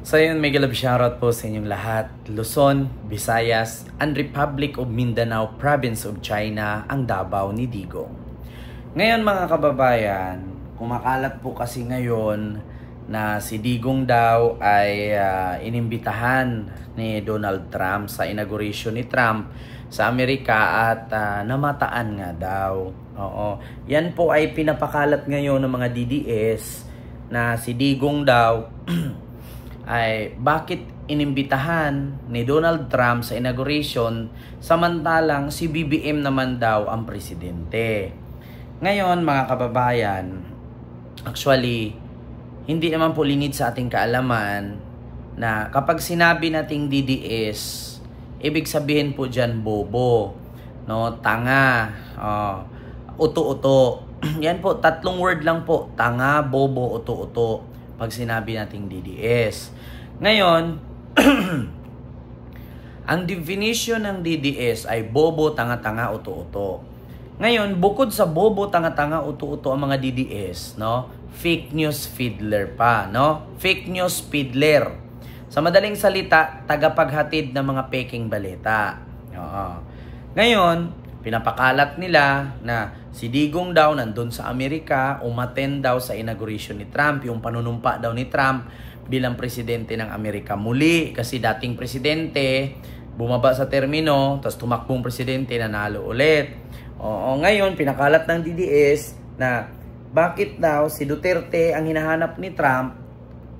So yun, mega love shoutout po sa inyong lahat. Luzon, Visayas, and Republic of Mindanao, Province of China, ang Davao ni Digong. Ngayon mga kababayan, kumakalat po kasi ngayon na si Digong daw ay inimbitahan ni Donald Trump sa inauguration ni Trump sa Amerika at namataan nga daw. Oo. Yan po ay pinapakalat ngayon ng mga DDS na si Digong daw ay bakit inimbitahan ni Donald Trump sa inauguration samantalang si BBM naman daw ang presidente. Ngayon mga kababayan, actually hindi naman po linid sa ating kaalaman na kapag sinabi nating DDS, ibig sabihin po dyan bobo, no, tanga, uto-uto. Yan po, tatlong word lang po, tanga, bobo, uto-uto pag sinabi nating DDS. Ngayon, ang definition ng DDS ay bobo, tanga-tanga, uto-uto. Ngayon, bukod sa bobo, tanga-tanga, uto-uto ang mga DDS, no? Fake news fiddler pa, no? Fake news fiddler. Sa madaling salita, tagapaghatid ng mga peking balita. Oo. Ngayon, pinapakalat nila na si Digong daw nandun sa Amerika, umattend daw sa inauguration ni Trump, yung panunumpa daw ni Trump bilang presidente ng Amerika muli. Kasi dating presidente, bumaba sa termino, tapos tumakbong presidente, nanalo ulit. Oo, ngayon, pinakalat ng DDS na bakit daw si Duterte ang hinahanap ni Trump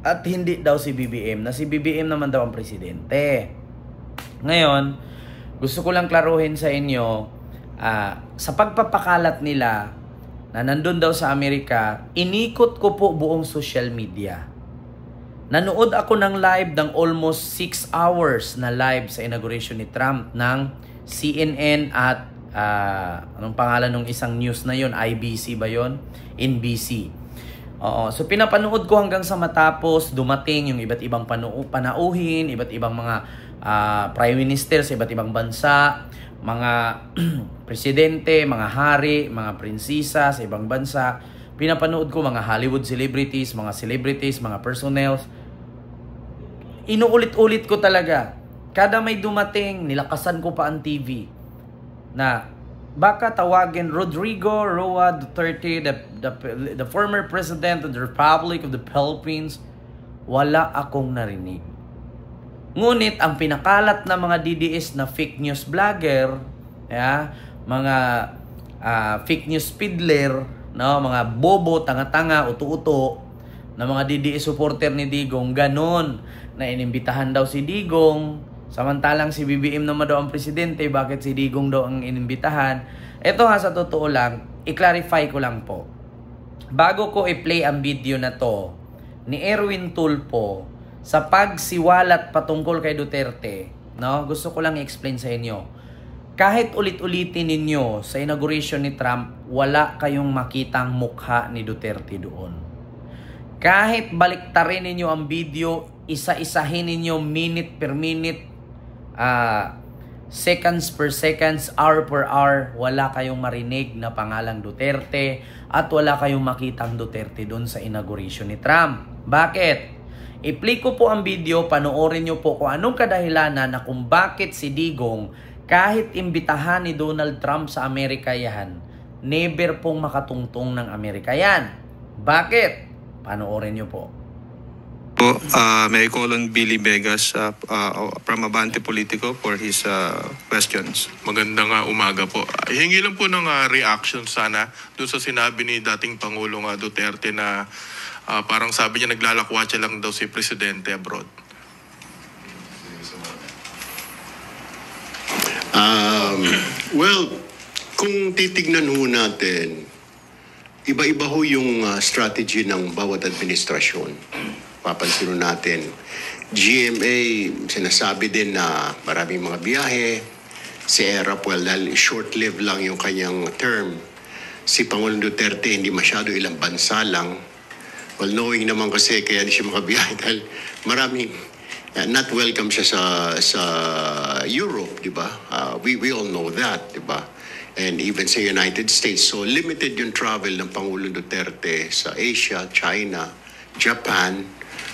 at hindi daw si BBM, na si BBM naman daw ang presidente. Ngayon, gusto ko lang klaruhin sa inyo, sa pagpapakalat nila na nandun daw sa Amerika, inikot ko po buong social media. Nanood ako ng live ng almost 6 hours na live sa inauguration ni Trump ng CNN at anong pangalan ng isang news na yon, IBC ba yon? NBC. Oo, so pinapanood ko hanggang sa matapos, dumating yung iba't ibang panauhin, iba't ibang mga prime minister sa iba't ibang bansa, mga presidente, mga hari, mga prinsesa sa ibang bansa. Pinapanood ko mga Hollywood celebrities, mga personnel. Inuulit-ulit ko talaga. Kada may dumating, nilakasan ko pa ang TV na baka tawagin Rodrigo Roa Duterte, the former president of the Republic of the Philippines. Wala akong narinig. Ngunit ang pinakalat na mga DDS na fake news vlogger, mga fake news peddler, no, mga bobo, tanga-tanga, uto-uto, na mga DDS supporter ni Digong, ganon, na inimbitahan daw si Digong, samantalang si BBM naman daw ang presidente, bakit si Digong daw ang inimbitahan? Ito sa totoo lang, i-clarify ko lang po. Bago ko i-play ang video na to, ni Erwin Tulfo, sa pagsiwalat patungkol kay Duterte, no, gusto ko lang i-explain sa inyo. Kahit ulit-ulitin ninyo sa inauguration ni Trump, wala kayong makitang mukha ni Duterte doon. Kahit baliktarin ninyo ang video, isa-isahin ninyo minute per minute, seconds per seconds, hour per hour, wala kayong marinig na pangalang Duterte at wala kayong makitang Duterte doon sa inauguration ni Trump. Bakit? I-play ko po ang video, panoorin nyo po kung anong kadahilanan na kung bakit si Digong, kahit imbitahan ni Donald Trump sa Amerika yan, never pong makatungtong ng Amerika yan. Bakit? Panoorin nyo po. May I call on Billy Vegas from Abante Politico for his questions. Magandang umaga po. Hingi lang po ng reaction sana doon sa sinabi ni dating Pangulong Duterte na parang sabi niya naglalakwatsa lang daw si Presidente abroad. Well, kung titignan ho natin, iba-iba ho yung strategy ng bawat administrasyon. Papansin natin, GMA, sinasabi din na maraming mga biyahe. Si ERAP, well, dahil short-lived lang yung kanyang term. Si Pangulong Duterte, hindi masyado, ilang bansa lang. Well, knowing naman kasi kaya di siya makabiyahe dahil maraming not welcome siya sa Europe, di ba? We all know that, di ba? And even sa United States. So limited yung travel ng Pangulong Duterte sa Asia, China, Japan,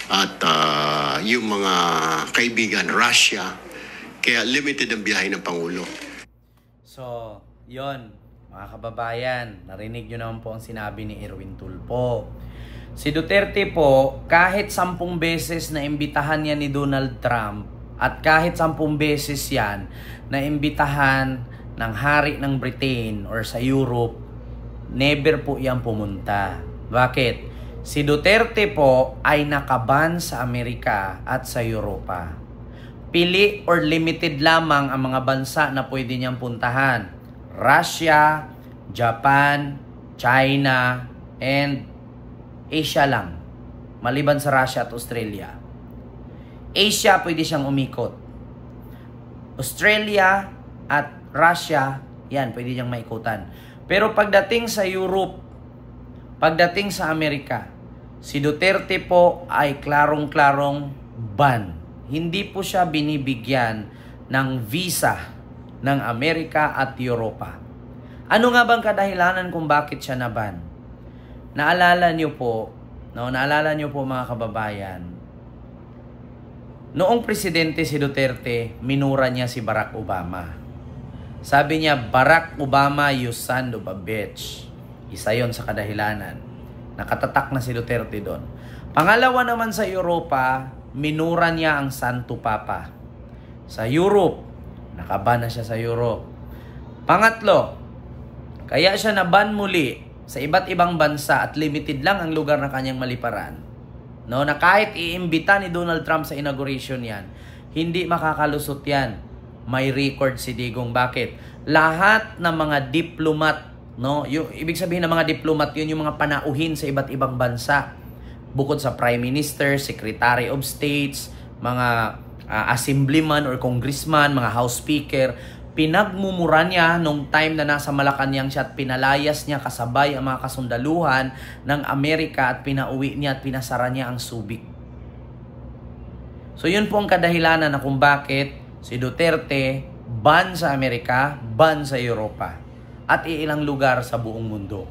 at yung mga kaibigan, Russia. Kaya limited ang biyahe ng Pangulo. So, yon mga kababayan, narinig nyo naman po ang sinabi ni Erwin Tulfo. Si Duterte po, kahit 10 beses na imbitahan yan ni Donald Trump at kahit 10 beses yan na imbitahan ng hari ng Britain or sa Europe, never po yan pumunta. Bakit? Si Duterte po ay nakaban sa Amerika at sa Europa. Pili or limited lamang ang mga bansa na pwede niyang puntahan. Russia, Japan, China, and Asia lang. Maliban sa Russia at Australia. Asia pwede siyang umikot. Australia at Russia, yan, pwede niyang maikutan. Pero pagdating sa Europe, pagdating sa Amerika, si Duterte po ay klarong-klarong ban. Hindi po siya binibigyan ng visa ng Amerika at Europa. Ano nga bang kadahilanan kung bakit siya naban? Naalala niyo po mga kababayan, noong presidente si Duterte, minura niya si Barack Obama. Sabi niya, Barack Obama, you son of a bitch. Isa yon sa kadahilanan. Nakatatak na si Duterte doon. Pangalawa naman sa Europa, minura niya ang Santo Papa. Sa Europe, nakaban na siya sa Europe. Pangatlo, kaya siya naban muli sa iba't ibang bansa at limited lang ang lugar na kanyang maliparan. No, na kahit iimbita ni Donald Trump sa inauguration yan, hindi makakalusot yan. May record si Digong. Bakit? Lahat ng mga diplomat, no, ibig sabihin ng mga diplomat, yun yung mga panauhin sa iba't ibang bansa. Bukod sa Prime Minister, Secretary of States, mga assemblyman or congressman, mga House Speaker, pinagmumura niya nung time na nasa Malacanang siya at pinalayas niya kasabay ang mga kasundaluhan ng Amerika at pinauwi niya at pinasara niya ang Subic. So yun po ang kadahilanan na kung bakit si Duterte ban sa Amerika, ban sa Europa at iilang lugar sa buong mundo.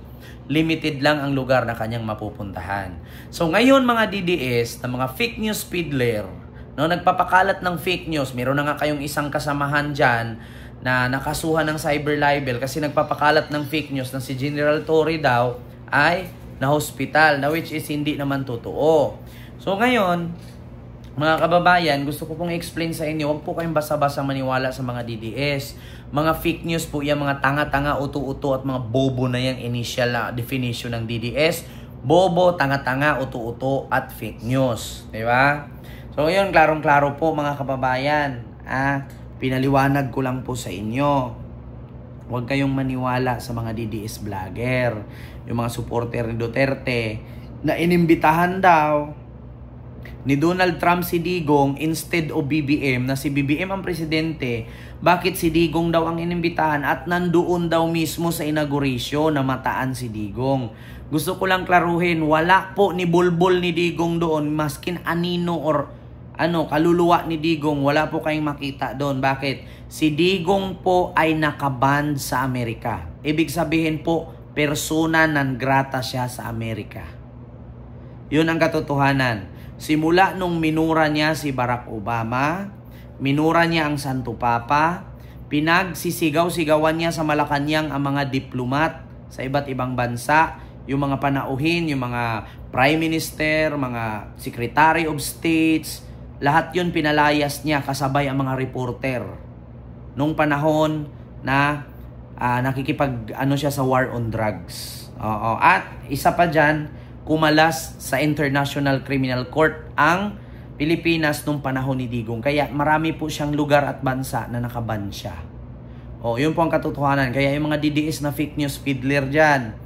Limited lang ang lugar na kanyang mapupuntahan. So ngayon mga DDS, na mga fake news peddler, no, nagpapakalat ng fake news, meron na nga kayong isang kasamahan dyan na nakasuhan ng cyber libel kasi nagpapakalat ng fake news na si General Torre daw ay na-hospital, na which is hindi naman totoo. So ngayon, mga kababayan, gusto ko pong i-explain sa inyo, huwag po kayong basa-basa maniwala sa mga DDS. Mga fake news po yan, mga tanga-tanga, uto-uto at mga bobo na yung initial na definition ng DDS. Bobo, tanga-tanga, uto-uto at fake news. Diba? So yun, klarong-klaro po mga kababayan. Pinaliwanag ko lang po sa inyo. Huwag kayong maniwala sa mga DDS vlogger. Yung mga supporter ni Duterte na inimbitahan daw ni Donald Trump si Digong instead of BBM, na si BBM ang presidente, bakit si Digong daw ang inimbitahan at nandoon daw mismo sa inauguration na mataan si Digong. Gusto ko lang klaruhin, wala po ni bulbul ni Digong doon, maskin anino or kaluluwa ni Digong, wala po kayong makita doon. Bakit? Si Digong po ay nakaband sa Amerika. Ibig sabihin po, persona non grata siya sa Amerika. Yun ang katotohanan. Simula nung minura niya si Barack Obama, minura niya ang Santo Papa, pinagsisigaw-sigawan niya sa Malacanang ang mga diplomat sa iba't ibang bansa, yung mga panauhin, yung mga Prime Minister, mga Secretary of States, lahat yun pinalayas niya kasabay ang mga reporter. Nung panahon na siya sa war on drugs. At isa pa dyan, kumalas sa International Criminal Court ang Pilipinas nung panahon ni Digong. Kaya marami po siyang lugar at bansa na nakaban siya. Yun po ang katotohanan. Kaya yung mga DDS na fake news peddler dyan,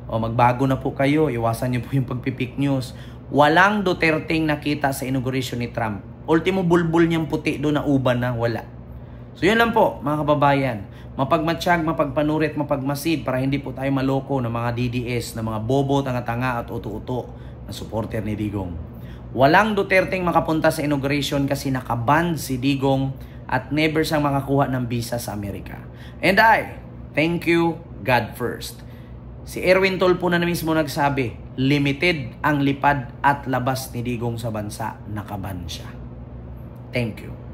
magbago na po kayo. Iwasan niyo po yung pagpipake news. Walang Duterteng nakita sa inauguration ni Trump. Ultimo bulbul niyang puti doon na uban na, wala. So yun lang po mga kababayan. Mapagmatsyag, mapagpanurit, mapagmasid para hindi po tayo maloko ng mga DDS, ng mga bobo, tanga-tanga at uto-uto na supporter ni Digong. Walang Duterteng makapunta sa inauguration kasi nakaband si Digong at never siyang makakuha ng visa sa Amerika. And I thank you, God first. Si Erwin Tulfo na mismo nagsabi, limited ang lipad at labas ni Digong sa bansa, nakaban siya. Thank you.